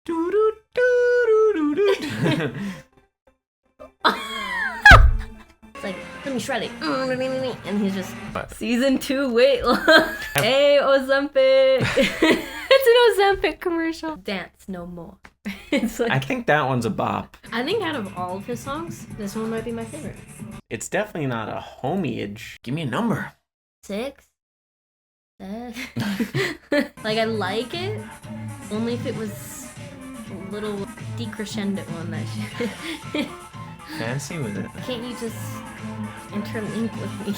It's like, let me shred it. And he's just, season 2 weight loss. Hey, Ozempic. It's an Ozempic commercial. Dance no more. It's like, I think that one's a bop. I think out of all of his songs, this one might be my favorite. It's definitely not a homage. Give me a number. 6? 7? Like, I like it, only if it was a little decrescendo on that shit. Fancy with it. Can't you just interlink with me?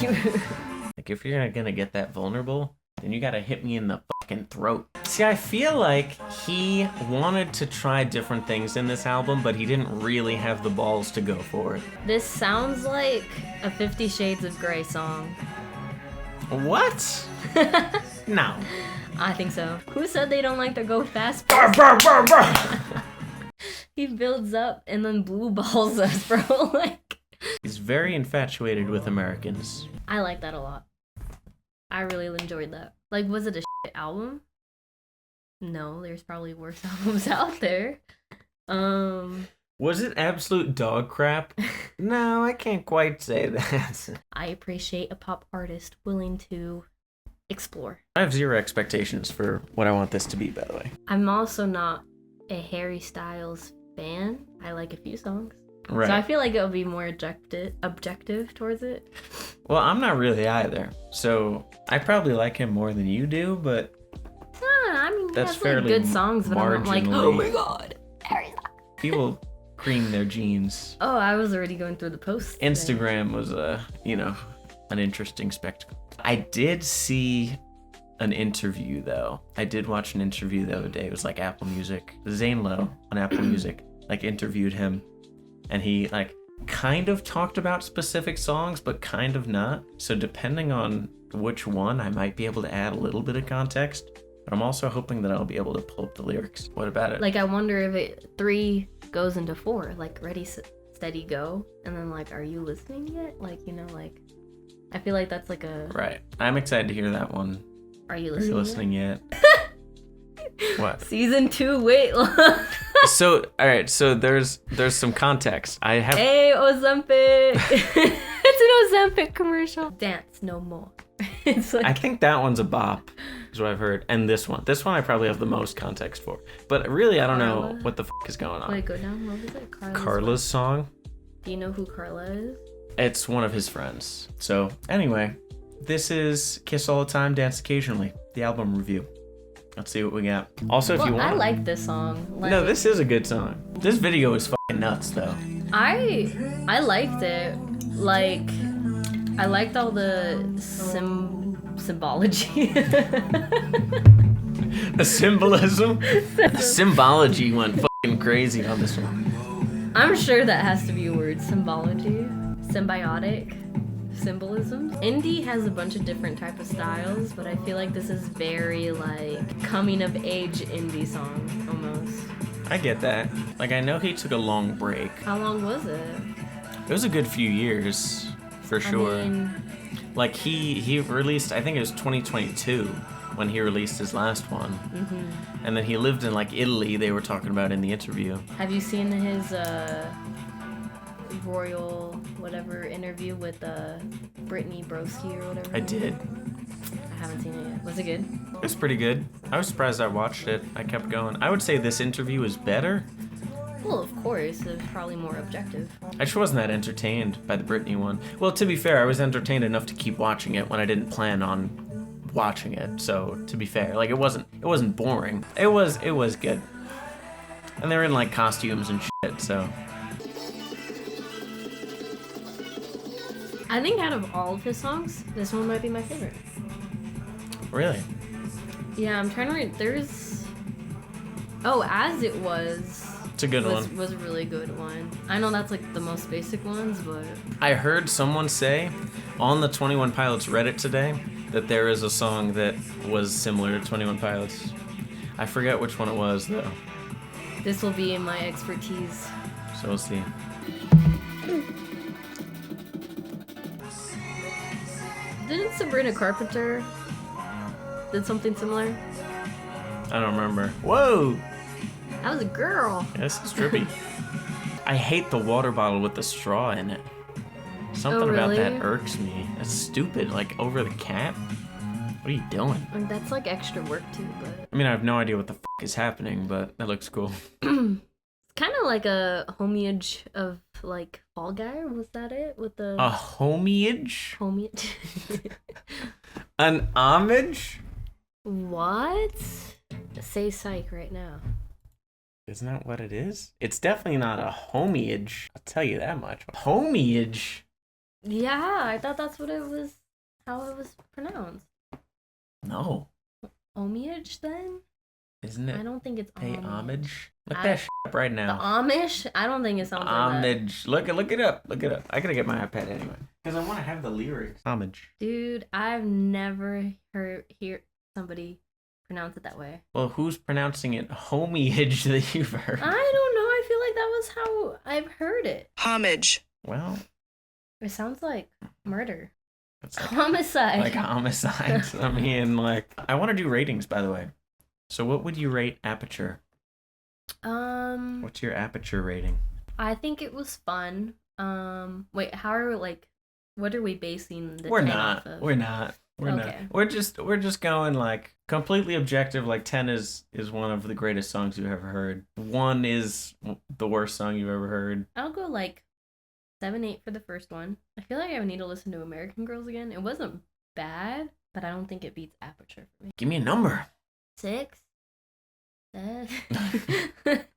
Like, if you're gonna get that vulnerable, then you gotta hit me in the fucking throat. See, I feel like he wanted to try different things in this album, but he didn't really have the balls to go for it. This sounds like a 50 Shades of Grey song. What? No. I think so. Who said they don't like to go fast? He builds up and then blue balls us, bro. Like, he's very infatuated with Americans. I like that a lot. I really enjoyed that. Like, was it a shit album? No, there's probably worse albums out there. Was it absolute dog crap? No, I can't quite say that. I appreciate a pop artist willing to explore. I have zero expectations for what I want this to be, by the way. I'm also not a Harry Styles fan. I like a few songs. Right. So I feel like it'll be more objective towards it. Well, I'm not really either. So I probably like him more than you do, but I mean, he that's has fairly like good songs, but I'm not like, marginally- oh my god, Harry Styles. people cream their jeans. Oh, I was already going through the posts. Instagram was an interesting spectacle. I did see an interview though. I did watch an interview the other day. It was like Apple Music. Zane Lowe on Apple Music like interviewed him, and he like kind of talked about specific songs, but kind of not. So depending on which one, I might be able to add a little bit of context. But I'm also hoping that I'll be able to pull up the lyrics. What about it? Like, I wonder if 3 goes into 4, like ready, steady, go, and then like, are you listening yet? Like, like, I feel like that's like a Right. I'm excited to hear that one. Are you Are you listening yet? What? Season 2 weight loss. So, all right. So there's some context. I have. Hey, Ozempic. It's an Ozempic commercial. Dance no more. It's like, I think that one's a bop, is what I've heard. And this one I probably have the most context for. But really, I don't know what the is going on. Wait, go down. What was it? Carla's song. Do you know who Carla is? It's one of his friends. So anyway, this is Kiss All the Time, Dance Occasionally, the album review. Let's see what we got. Also, if you want. I like this song. Like, No, this is a good song. This video is fucking nuts, though. I liked it. Like, I liked all the symbology. The symbolism? The symbology went fucking crazy on this one. I'm sure that has to be a word. Symbology. Symbiotic. Symbolism. Indie has a bunch of different type of styles, but I feel like this is very like coming of age indie song almost. I get that. Like, I know he took a long break. How long was it? It was a good few years, for sure. I mean, like, he released, I think it was 2022 when he released his last one. mm-hmm. And then he lived in, like, Italy, they were talking about in the interview. Have you seen his royal whatever interview with Brittany Broski or whatever? I did. I haven't seen it yet. Was it good? It was pretty good. I was surprised I watched it. I kept going. I would say this interview is better. Well, of course, it's probably more objective. I just wasn't that entertained by the Britney one. Well, to be fair, I was entertained enough to keep watching it when I didn't plan on watching it. So, to be fair, like, it wasn't boring. It was good. And they were in like costumes and shit, so. I think out of all of his songs, this one might be my favorite. Really? Yeah, I'm trying to read. There's. Oh, As It Was. It's a good one. Was a really good one. I know that's like the most basic ones, but. I heard someone say on the 21 Pilots Reddit today that there is a song that was similar to 21 Pilots. I forget which one it was though. This will be in my expertise. So we'll see. Didn't Sabrina Carpenter did something similar? I don't remember. Whoa! I was a girl. Yeah, this is trippy. I hate the water bottle with the straw in it. Something about really? that irks me. That's stupid. Like, over the cap? What are you doing? And that's like extra work too, but I mean, I have no idea what the is happening, but that looks cool. it's kind of like a homage of like Fall Guy. Was that it with the A homage? homage? An homage? What? Say psych right now. Isn't that what it is? It's definitely not a homage. I'll tell you that much. Homage? Yeah, I thought that's what it was. How it was pronounced. No. Homage then? Isn't it? I don't think it's Pay homage? Look I- that up right The now. Amish? I don't think it sounds like that. Homage. Look it up. Look it up. I gotta get my iPad anyway. Because I want to have the lyrics. Homage. Dude, I've never hear somebody pronounce it that way. Well, who's pronouncing it homage that you've heard? I don't know. I feel like that was how I've heard it. Homage. Well, It sounds like murder. it's like, Homicide. like homicides. I mean, like, I want to do ratings, by the way. So what would you rate Aperture? What's your Aperture rating? I think it was fun. Wait, how are like, what are we basing the We're 10 not. off of? We're not. We're Okay. not. We're just going like completely objective. Like 10 is one of the greatest songs you've ever heard. 1 is the worst song you've ever heard. I'll go like 7, 8 for the first one. I feel like I would need to listen to American Girls again. It wasn't bad, but I don't think it beats Aperture for me. Give me a number. 6? 7?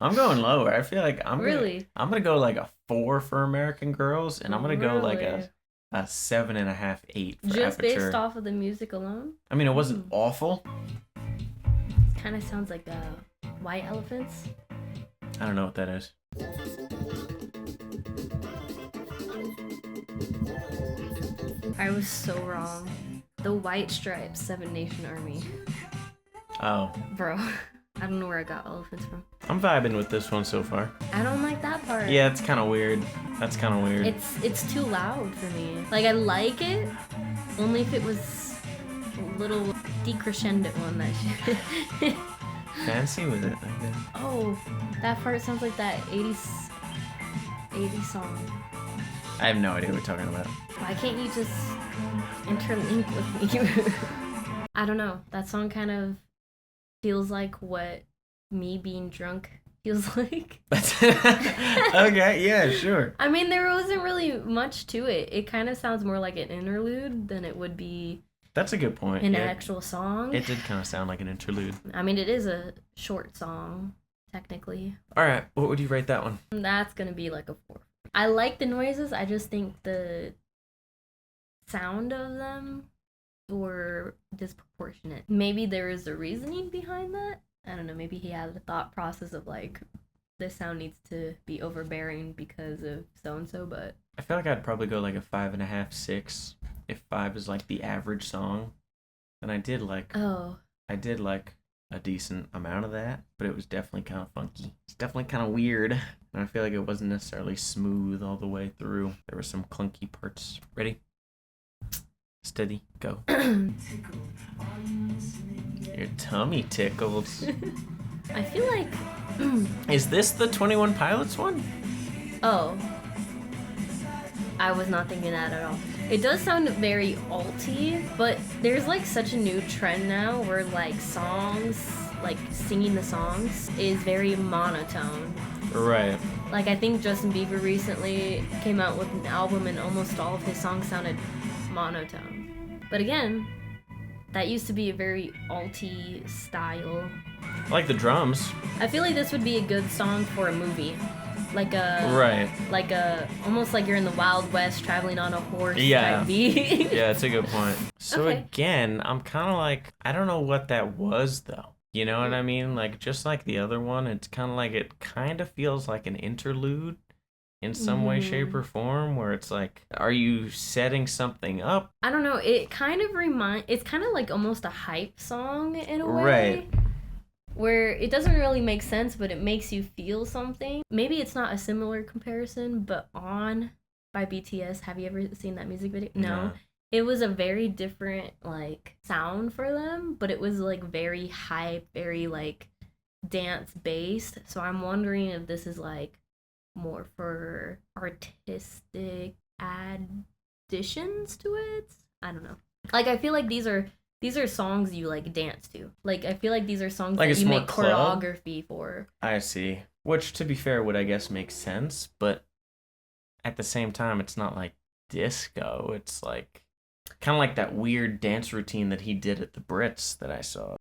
I'm going lower. I feel like Really? I'm gonna go like a 4 for American Girls, and I'm gonna go like Really? a 7.5, 8 for Just Aperture. based off of the music alone? I mean, it wasn't awful. It kind of sounds like White Elephants. I don't know what that is. I was so wrong. The White Stripes, Seven Nation Army. Oh, Bro, I don't know where I got elephants from. I'm vibing with this one so far. I don't like that part. Yeah, it's kind of weird. That's kind of weird. It's too loud for me. Like, I like it, only if it was a little decrescendo on that shit. Fancy with it, I guess. Oh, that part sounds like that 80s song. I have no idea what we're talking about. Why can't you just interlink with me? I don't know. That song kind of feels like what me being drunk feels like. Okay, yeah, sure. I mean, there wasn't really much to it. It kind of sounds more like an interlude than it would be That's a good point. an Yeah, actual song. it did kind of sound like an interlude. I mean, it is a short song, technically. All right, what would you rate that one? That's gonna be like a 4. I like the noises. I just think the sound of them were disproportionate. Maybe there is a reasoning behind that. I don't know. Maybe he had a thought process of like, this sound needs to be overbearing because of so and so. But I feel like I'd probably go like a 5.5, 6. If 5 is like the average song, then I did like a decent amount of that, but it was definitely kind of funky. It's definitely kind of weird, and I feel like it wasn't necessarily smooth all the way through. There were some clunky parts. Ready? Steady, go. Your tummy tickles. I feel like, Is this the 21 Pilots one? oh, I was not thinking that at all. It does sound very alty, but there's like such a new trend now where like songs, like singing the songs, is very monotone. Right. Like, I think Justin Bieber recently came out with an album and almost all of his songs sounded monotone. But again, that used to be a very alty style. I like the drums. I feel like this would be a good song for a movie. Like a almost like you're in the Wild West traveling on a horse Yeah. type beat. Yeah, that's a good point. So Okay. again, I'm kind of like, I don't know what that was though. You know what I mean? Like, just like the other one, it's kind of like, it kind of feels like an interlude in some way, shape, or form, where it's like, are you setting something up? I don't know. It kind of it's kind of like almost a hype song in a way. Right. Where it doesn't really make sense, but it makes you feel something. Maybe it's not a similar comparison, but On by BTS, have you ever seen that music video? No. It was a very different, like, sound for them, but it was, like, very hype, very, like, dance based. So I'm wondering if this is like more for artistic additions to it. I don't know. Like I feel like these are songs you like dance to. Like I feel like these are songs Like that it's you more make club? choreography for. I see. Which, to be fair, would I guess make sense, but at the same time, it's not like disco. It's like kind of like that weird dance routine that he did at the Brits that I saw.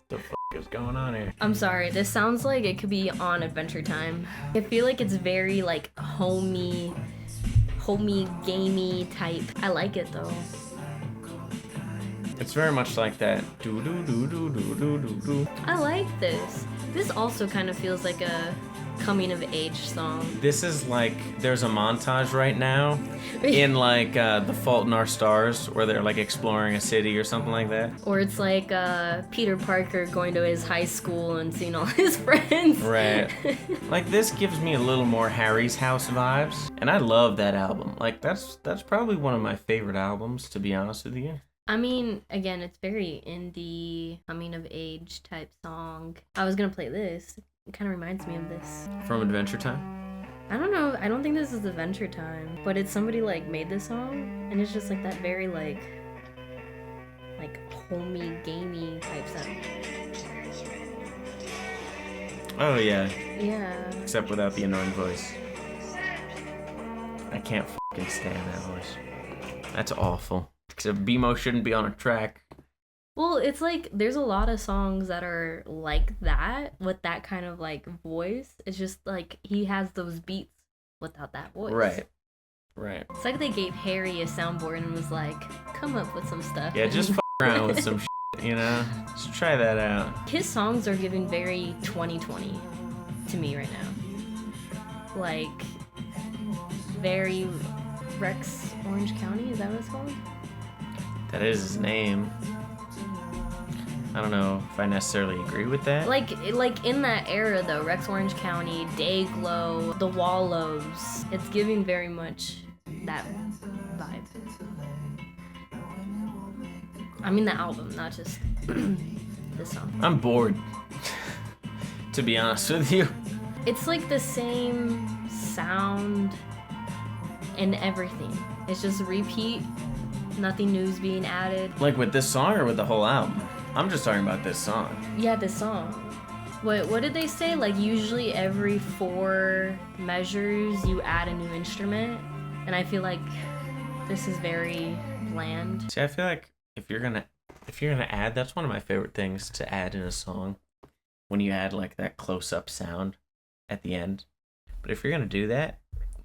The fuck is going on here? I'm sorry, this sounds like it could be on Adventure Time. I feel like it's very like homey, gamey type. I like it though. It's very much like that. Do do do do do do do do. I like this. This also kind of feels like a coming of age song. This is like there's a montage right now in like The Fault in Our Stars where they're like exploring a city or something like that. Or it's like Peter Parker going to his high school and seeing all his friends. Right. Like this gives me a little more Harry's House vibes, and I love that album. Like that's probably one of my favorite albums, to be honest with you. I mean, again, it's very indie, coming of age type song. I was gonna play this. It kind of reminds me of this. From Adventure Time. I don't know. I don't think this is Adventure Time, but it's somebody like made this song, and it's just like that very like homey, gamey type sound. Oh yeah. Yeah. Except without the annoying voice. I can't fucking stand that voice. That's awful. Except BMO shouldn't be on a track. Well, it's like there's a lot of songs that are like that with that kind of like voice. It's just like he has those beats without that voice. Right. It's like they gave Harry a soundboard and was like, come up with some stuff. Yeah, just fuck around with some shit, you know? Just try that out. His songs are giving very 2020 to me right now. Like, very Rex Orange County, is that what it's called? That is his name. I don't know if I necessarily agree with that. Like in that era though, Rex Orange County, Dayglow, The Wallows, it's giving very much that vibe. I mean the album, not just this song. I'm bored, to be honest with you. It's like the same sound and everything. It's just repeat, nothing new's being added. Like with this song or with the whole album? I'm just talking about this song. Yeah, this song. What did they say? Like usually every 4 measures you add a new instrument, and I feel like this is very bland. See, I feel like if you're gonna add, that's one of my favorite things to add in a song. When you add like that close-up sound at the end. But if you're gonna do that,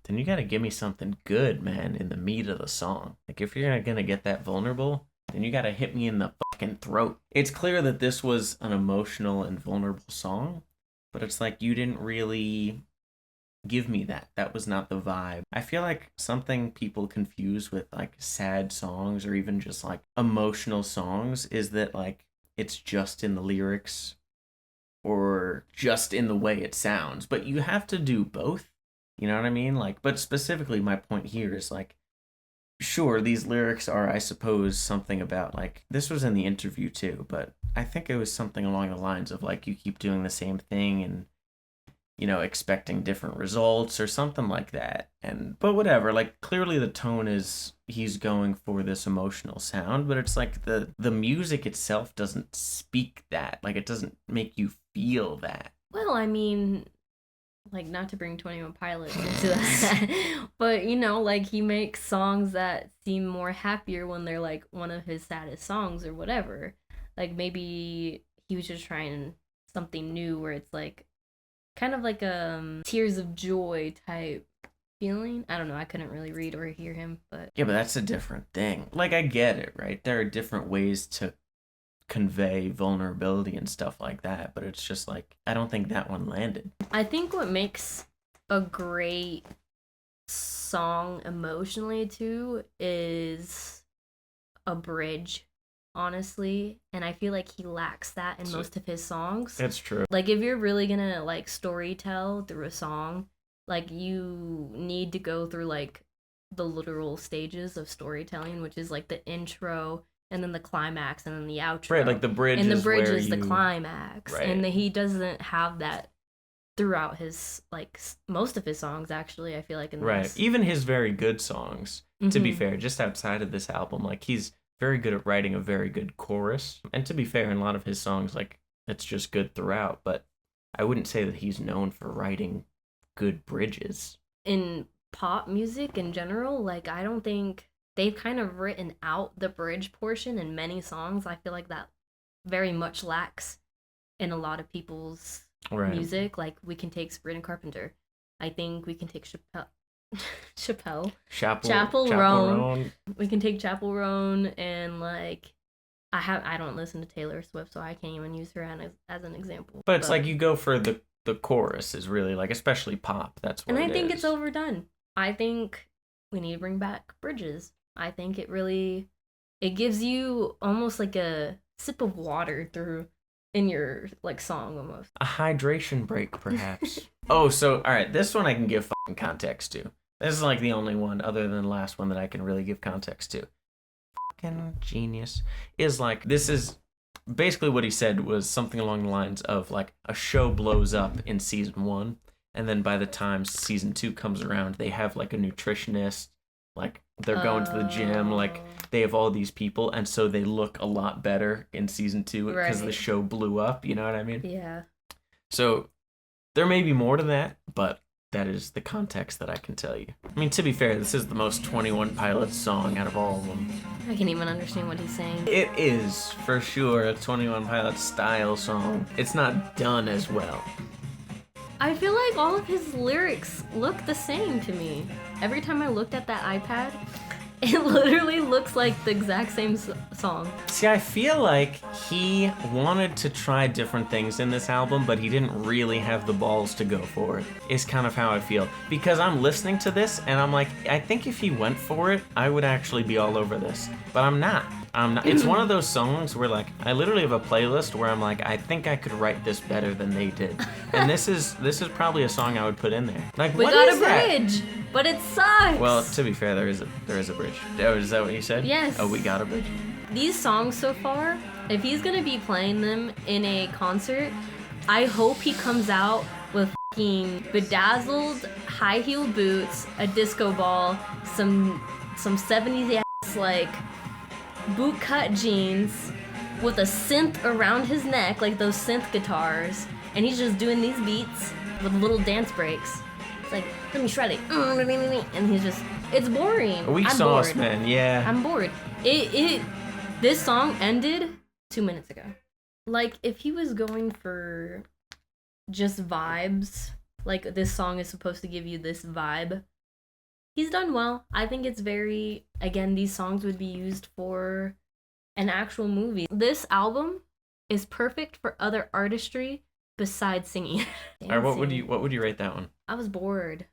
then you gotta give me something good, man, in the meat of the song. Like if you're gonna get that vulnerable, then you gotta hit me in the fucking throat. It's clear that this was an emotional and vulnerable song, but it's like you didn't really give me that. That was not the vibe. I feel like something people confuse with like sad songs or even just like emotional songs is that like it's just in the lyrics or just in the way it sounds, but you have to do both. You know what I mean? Like, but specifically my point here is like, sure, these lyrics are, I suppose, something about like, this was in the interview too, but I think it was something along the lines of like, you keep doing the same thing and, you know, expecting different results or something like that. But whatever, like clearly the tone is he's going for this emotional sound, but it's like the music itself doesn't speak that. Like it doesn't make you feel that. Well, I mean, like not to bring 21 Pilots into that, but you know, like he makes songs that seem more happier when they're like one of his saddest songs or whatever. Like maybe he was just trying something new where it's like kind of like a tears of joy type feeling. I don't know, I couldn't really read or hear him, but Yeah, but that's a different thing. Like I get it, right? There are different ways to convey vulnerability and stuff like that, but it's just like I don't think that one landed. I think what makes a great song emotionally too is a bridge, honestly, and I feel like he lacks that in most of his songs. It's true. Like if you're really gonna like story tell through a song, like you need to go through like the literal stages of storytelling, which is like the intro and then the climax and then the outro. Right, like the bridge and the is bridge where is the you... climax. Right. And he doesn't have that throughout his, like, most of his songs, actually, I feel like, in Right. this. Even his very good songs, to be fair, just outside of this album, like, he's very good at writing a very good chorus. And to be fair, in a lot of his songs, like, it's just good throughout. But I wouldn't say that he's known for writing good bridges. In pop music in general, like, I don't think they've kind of written out the bridge portion in many songs. I feel like that very much lacks in a lot of people's music. Like, we can take Sabrina Carpenter. I think we can take Chapel Roan. We can take Chapel Roan, and like I don't listen to Taylor Swift, so I can't even use her as an example. But it's like you go for the chorus is really like, especially pop. That's what. And I think it's overdone. I think we need to bring back bridges. I think it gives you almost like a sip of water in your like song almost. A hydration break, perhaps. Oh, so all right, this one I can give fucking context to. This is like the only one other than the last one that I can really give context to. Fucking genius. Is like, this is basically what he said was something along the lines of like, a show blows up in season 1, and then by the time season 2 comes around, they have like a nutritionist, like they're going to the gym, like they have all these people, and so they look a lot better in season 2 because the show blew up, you know what I mean? Yeah. So there may be more to that, but that is the context that I can tell you. I mean, to be fair, this is the most 21 Pilots song out of all of them. I can't even understand what he's saying. It is, for sure, a 21 Pilots style song. It's not done as well. I feel like all of his lyrics look the same to me. Every time I looked at that iPad, it literally looks like the exact same song. See, I feel like he wanted to try different things in this album, but he didn't really have the balls to go for it, is kind of how I feel. Because I'm listening to this, and I'm like, I think if he went for it, I would actually be all over this. But I'm not. It's one of those songs where, like, I literally have a playlist where I'm like, I think I could write this better than they did. And this is probably a song I would put in there. Like, we what got is a bridge, that? But it sucks. Well, to be fair, there is a bridge. Oh, is that what you said? Yes. Oh, we got a bridge. These songs so far, if he's gonna be playing them in a concert, I hope he comes out with fucking bedazzled high-heeled boots, a disco ball, some 70s ass like boot-cut jeans with a synth around his neck, like those synth guitars, and he's just doing these beats with little dance breaks. It's like, let me shred it, and he's just, it's boring. Weak I'm sauce, bored. man. Yeah. I'm bored. This song ended 2 minutes ago. Like, if he was going for just vibes, like this song is supposed to give you this vibe, he's done well. I think it's very, again, these songs would be used for an actual movie. This album is perfect for other artistry besides singing. All right, what would you rate that one? I was bored.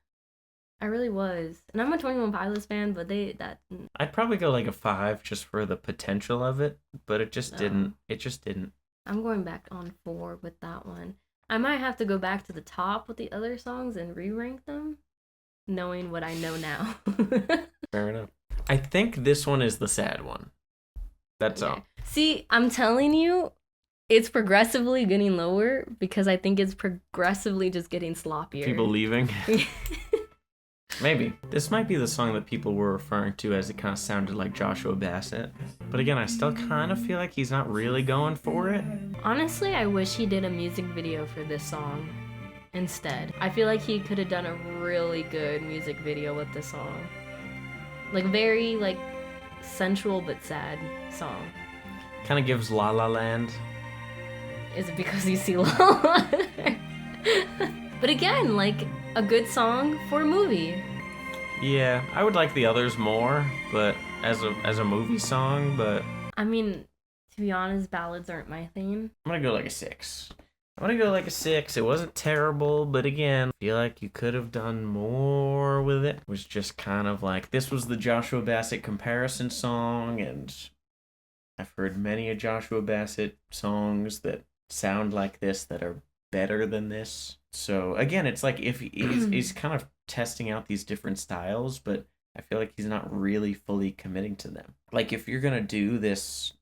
I really was. And I'm a 21 Pilots fan, but I'd probably go like a 5 just for the potential of it, but it just didn't. It just didn't. I'm going back on 4 with that one. I might have to go back to the top with the other songs and re-rank them, knowing what I know now. Fair enough. I think this one is the sad one. That's all. See, I'm telling you, it's progressively getting lower because I think it's progressively just getting sloppier. People leaving? Maybe. This might be the song that people were referring to as it kind of sounded like Joshua Bassett. But again, I still kind of feel like he's not really going for it. Honestly, I wish he did a music video for this song instead. I feel like he could have done a really good music video with this song. Like, very, like, sensual but sad song. Kind of gives La La Land. Is it because you see La La Land? But again, like, a good song for a movie. Yeah, I would like the others more, but as a movie song, but... I mean, to be honest, ballads aren't my thing. I'm gonna go like a 6. It wasn't terrible, but again, I feel like you could have done more with it. It was just kind of like, this was the Joshua Bassett comparison song, and I've heard many a Joshua Bassett songs that sound like this that are better than this. So again, it's like if he's kind of testing out these different styles, but I feel like he's not really fully committing to them. Like, if you're gonna do this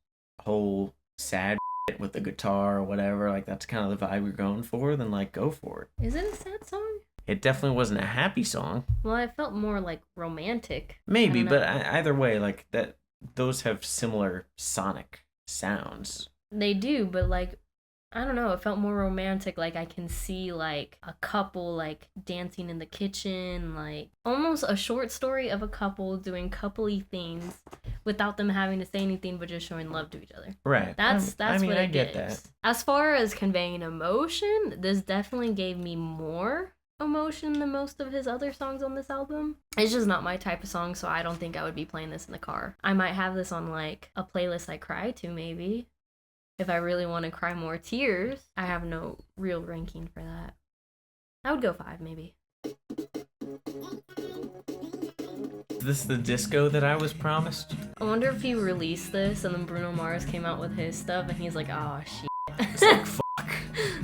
whole sad shit with the guitar or whatever, like that's kind of the vibe you're going for, then like go for it. Is it a sad song? It definitely wasn't a happy song. Well, I felt more like romantic. Maybe, I don't but know. either way, like that, those have similar sonic sounds. They do, but like, I don't know, it felt more romantic. Like I can see like a couple like dancing in the kitchen, like almost a short story of a couple doing coupley things without them having to say anything but just showing love to each other. Right. That's I mean, what I it get gives. that. As far as conveying emotion, this definitely gave me more emotion than most of his other songs on this album. It's just not my type of song, so I don't think I would be playing this in the car. I might have this on like a playlist I cry to, maybe. If I really want to cry more tears. I have no real ranking for that. I would go 5, maybe. Is this the disco that I was promised? I wonder if he released this and then Bruno Mars came out with his stuff and he's like, oh shit. It's like, fuck.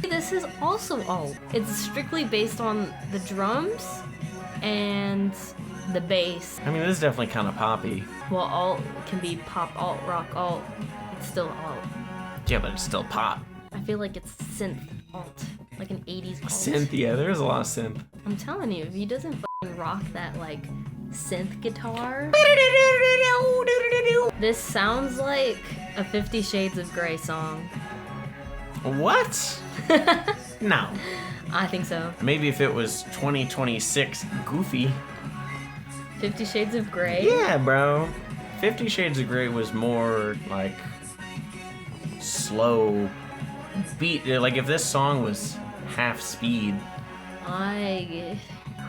This is also alt. It's strictly based on the drums and the bass. I mean, this is definitely kind of poppy. Well, alt can be pop, alt, rock, alt. It's still alt. Yeah, but it's still pop. I feel like it's synth alt. Like an 80s alt. Synth, yeah, there's a lot of synth. I'm telling you, if he doesn't fucking rock that, like, synth guitar... This sounds like a 50 Shades of Grey song. What? No. I think so. Maybe if it was 2026 Goofy. 50 Shades of Grey? Yeah, bro. 50 Shades of Grey was more, like, slow beat. Like, if this song was half speed.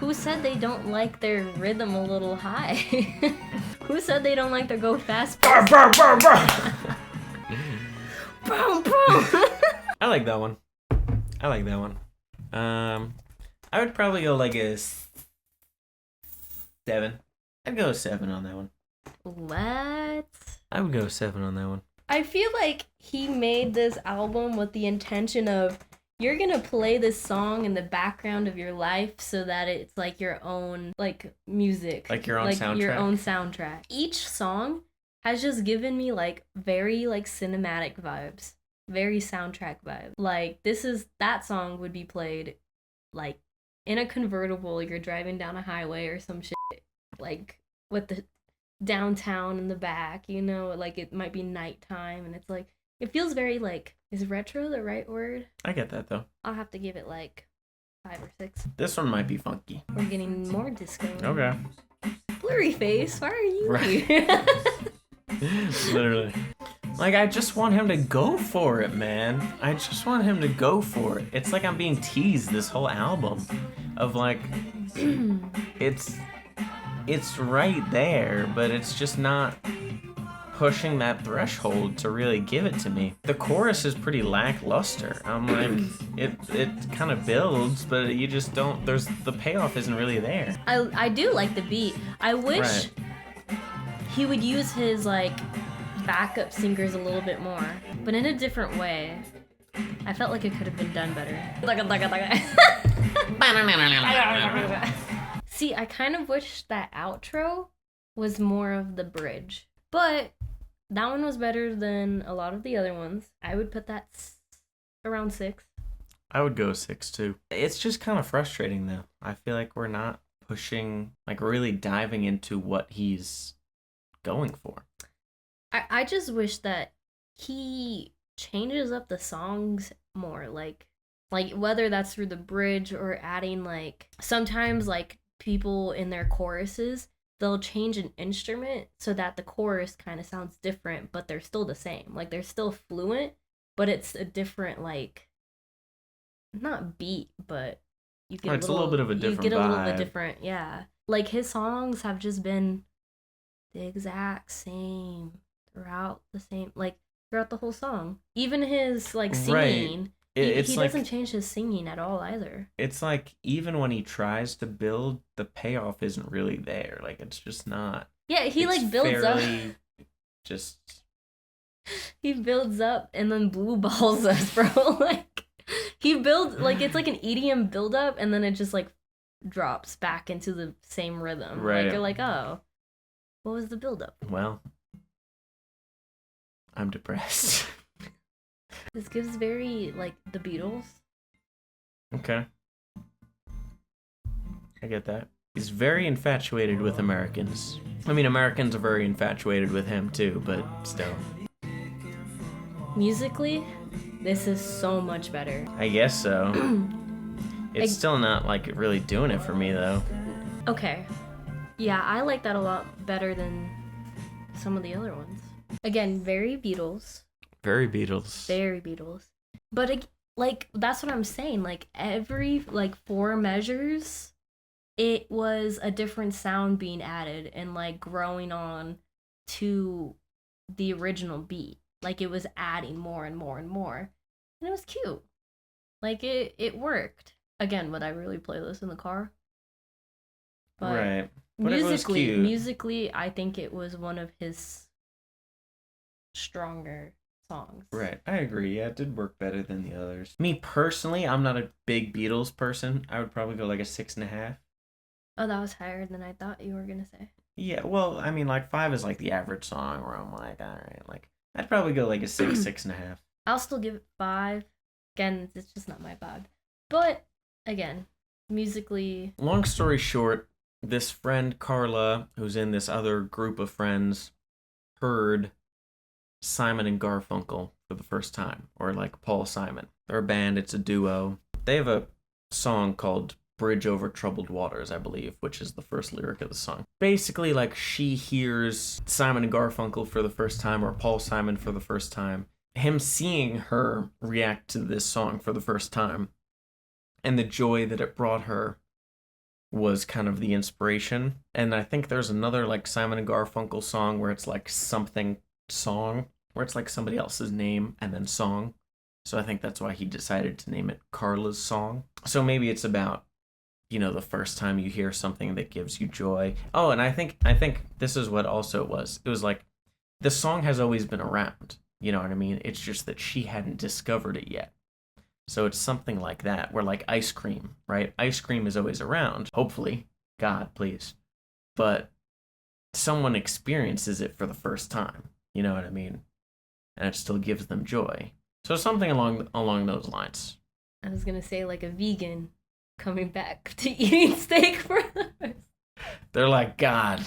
Who said they don't like their rhythm a little high? Who said they don't like to go fast? Brr, brr, brr, brr. Boom, boom. I like that one. I like that one. I would probably go like a 7. I'd go 7 on that one. What? I would go 7 on that one. I feel like he made this album with the intention of you're gonna play this song in the background of your life so that it's like your own like music. Like your own like soundtrack. your own soundtrack. Each song has just given me like very like cinematic vibes. Very soundtrack vibes. Like that song would be played like in a convertible, you're driving down a highway or some shit. Like with the downtown in the back, you know, like it might be nighttime and it's like it feels very like, is retro the right word? I get that though. I'll have to give it like 5 or 6. This one might be funky. We're getting more disco. Okay. Blurry face, why are you Right. here? Literally. Like, I just want him to go for it, man. I just want him to go for it. It's like I'm being teased this whole album of like it's right there, but it's just not pushing that threshold to really give it to me. The chorus is pretty lackluster. I'm like, it kind of builds, but you just don't, the payoff isn't really there. I do like the beat. I wish Right. he would use his like backup singers a little bit more, but in a different way. I felt like it could have been done better. See, I kind of wish that outro was more of the bridge, but that one was better than a lot of the other ones. I would put that around 6. I would go 6 too. It's just kind of frustrating though. I feel like we're not pushing, like really diving into what he's going for. I just wish that he changes up the songs more, like whether that's through the bridge or adding like sometimes like people in their choruses, they'll change an instrument so that the chorus kind of sounds different, but they're still the same. Like they're still fluent, but it's a different like not beat, but you get It's a little bit of a different you get a little vibe. bit different, yeah. Like his songs have just been the exact same throughout the whole song. Even his like singing, Right. he It's like, doesn't change his singing at all either. it's like even when he tries to build, the payoff isn't really there. Like it's just not. Yeah, he It's like builds up. fairly just He builds up and then blue balls us, bro. Like he builds like it's like an EDM build up and then it just like drops back into the same rhythm. Right. Like you're like, oh, what was the buildup? Well, I'm depressed. This gives very like the Beatles. Okay. I get that. He's very infatuated with Americans. I mean, Americans are very infatuated with him too, but still. Musically, this is so much better. I guess so. It's still not like really doing it for me though. Okay. Yeah, I like that a lot better than some of the other ones. Again, very Beatles. Very Beatles. Very Beatles. But like that's what I'm saying. Like every like 4 measures, it was a different sound being added and like growing on to the original beat. Like it was adding more and more and more. And it was cute. Like it worked. Again, would I really play this in the car? But right. But musically, I think it was one of his stronger songs. Right. I agree. Yeah, it did work better than the others. Me personally, I'm not a big Beatles person. I would probably go like a 6.5. Oh, that was higher than I thought you were gonna say. Yeah, well, I mean, like 5 is like the average song where I'm like, all right, like I'd probably go like a 6, 6.5. I'll still give it 5. Again, it's just not my vibe. But again, musically. Long story short, this friend Carla, who's in this other group of friends, heard Simon and Garfunkel for the first time, or like Paul Simon. They're a band, it's a duo. They have a song called Bridge Over Troubled Waters, I believe, which is the first lyric of the song. Basically, like, she hears Simon and Garfunkel for the first time, or Paul Simon for the first time. Him seeing her react to this song for the first time, and the joy that it brought her was kind of the inspiration. And I think there's another, like, Simon and Garfunkel song where it's, like, something song, where it's, like, somebody else's name and then song. So I think that's why he decided to name it Carla's Song. So maybe it's about, you know, the first time you hear something that gives you joy. Oh, and I think this is what also it was. It was like, the song has always been around. You know what I mean? It's just that she hadn't discovered it yet. So it's something like that, where like ice cream, right? Ice cream is always around, hopefully. God, please. But someone experiences it for the first time. You know what I mean? And it still gives them joy. So something along those lines. I was gonna say like a vegan coming back to eating steak for the first. They're like, God,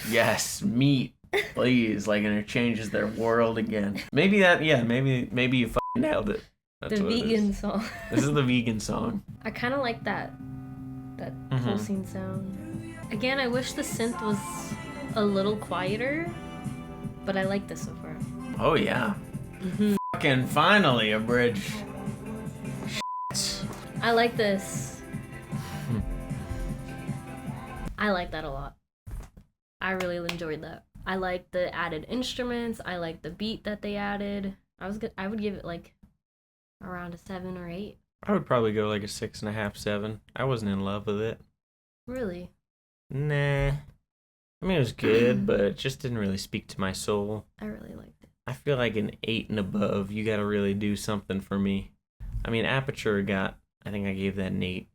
yes, meat, please. Like, and it changes their world again. Maybe you fucking nailed it. That's the vegan song. This is the vegan song. I kind of like that pulsing sound. Again, I wish the synth was a little quieter, but I like this so far. Oh yeah. Mm-hmm. Fucking finally a bridge. I like this. I like that a lot. I really enjoyed that. I like the added instruments. I like the beat that they added. I would give it like around a 7 or 8. I would probably go like a 6.5, 7. I wasn't in love with it. Really? Nah. I mean, it was good, but it just didn't really speak to my soul. I really liked it. I feel like an 8 and above, you gotta really do something for me. I mean, Aperture I think I gave that an 8.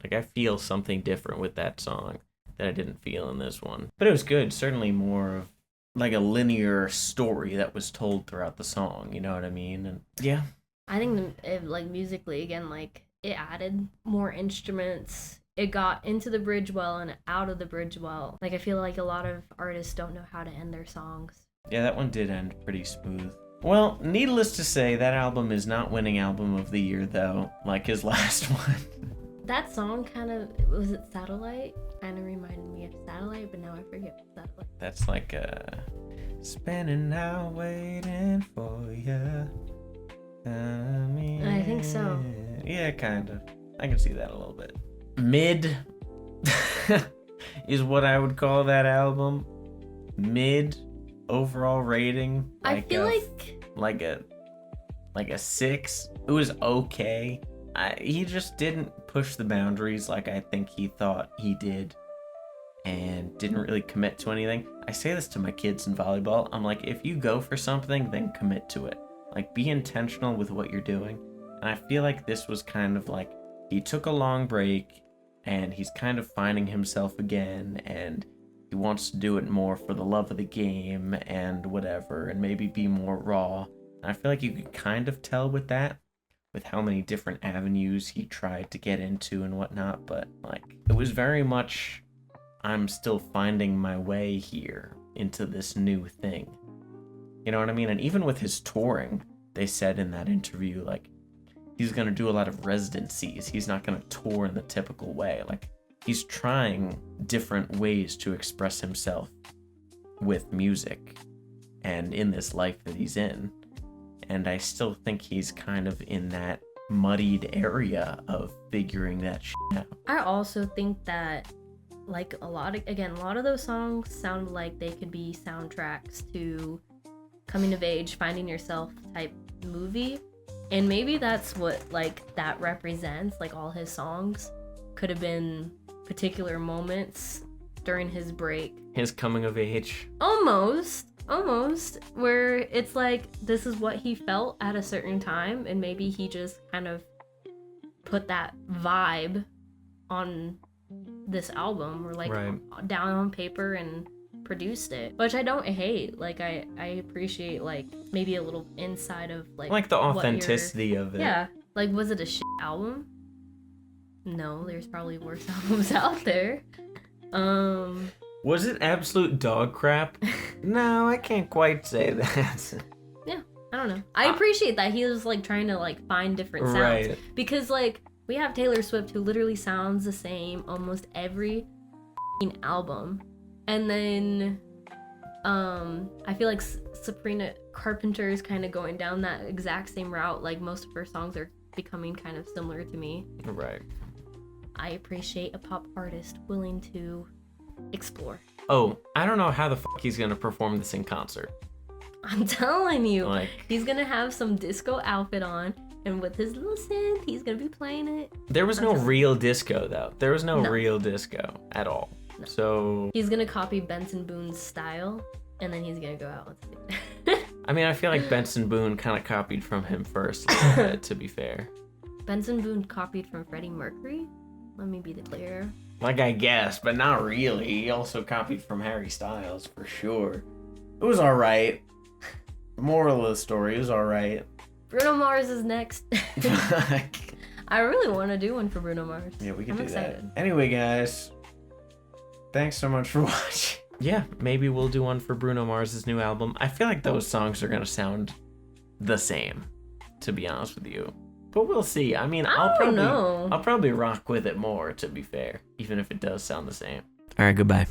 Like, I feel something different with that song that I didn't feel in this one. But it was good. Certainly more of like a linear story that was told throughout the song, you know what I mean? And yeah. I think like musically, again, like it added more instruments. It got into the bridge well and out of the bridge well. Like I feel like a lot of artists don't know how to end their songs. Yeah, that one did end pretty smooth. Well, needless to say, that album is not winning album of the year though, like his last one. That song kind of, was it Satellite? Kind of reminded me of Satellite, but now I forget Satellite. That's like spending out waiting for you. I think so. Yeah, kind of. I can see that a little bit. Mid is what I would call that album. Mid overall rating. I feel like a 6. It was okay. He just didn't push the boundaries like I think he thought he did, and didn't really commit to anything. I say this to my kids in volleyball. I'm like, if you go for something, then commit to it. Like, be intentional with what you're doing. And I feel like this was kind of like, he took a long break, and he's kind of finding himself again, and he wants to do it more for the love of the game and whatever, and maybe be more raw. And I feel like you could kind of tell with that, with how many different avenues he tried to get into and whatnot, but like it was very much, I'm still finding my way here into this new thing. You know what I mean? And even with his touring, they said in that interview, like, he's gonna do a lot of residencies. He's not gonna tour in the typical way. Like, he's trying different ways to express himself with music and in this life that he's in. And I still think he's kind of in that muddied area of figuring that shit out. I also think that, like, a lot of those songs sound like they could be soundtracks to coming of age, finding yourself type movie. And maybe that's what, like, that represents. Like, all his songs could have been particular moments during his break. His coming of age. Almost, where it's like, this is what he felt at a certain time, and maybe he just kind of put that vibe on this album, or like down on paper and produced it, which I don't hate. Like, I appreciate, like, maybe a little inside of like the authenticity of it. Yeah, like, was it a shit album? No, there's probably worse albums out there. Was it absolute dog crap? No, I can't quite say that. Yeah, I don't know. I appreciate that he was, like, trying to, like, find different sounds. Right. Because, like, we have Taylor Swift, who literally sounds the same almost every album. And then, I feel like Sabrina Carpenter is kind of going down that exact same route. Like, most of her songs are becoming kind of similar to me. Right. I appreciate a pop artist willing to explore. Oh, I don't know how the fuck he's gonna perform this in concert. I'm telling you, like, he's gonna have some disco outfit on, and with his little synth, he's gonna be playing it. There was no real disco, though. There was no real disco at all. No. So he's gonna copy Benson Boone's style, and then he's gonna go out and sing. I mean, I feel like Benson Boone kind of copied from him first, a little bit, to be fair. Benson Boone copied from Freddie Mercury? Let me be clear. Like, I guess, but not really. He also copied from Harry Styles, for sure. It was alright. Moral of the story, it was alright. Bruno Mars is next. I really want to do one for Bruno Mars. Yeah, we can do excited. that. Anyway, guys, thanks so much for watching. Yeah, maybe we'll do one for Bruno Mars' new album. I feel like those songs are going to sound the same, to be honest with you. But we'll see. I mean, I'll probably rock with it more, to be fair, even if it does sound the same. All right, goodbye.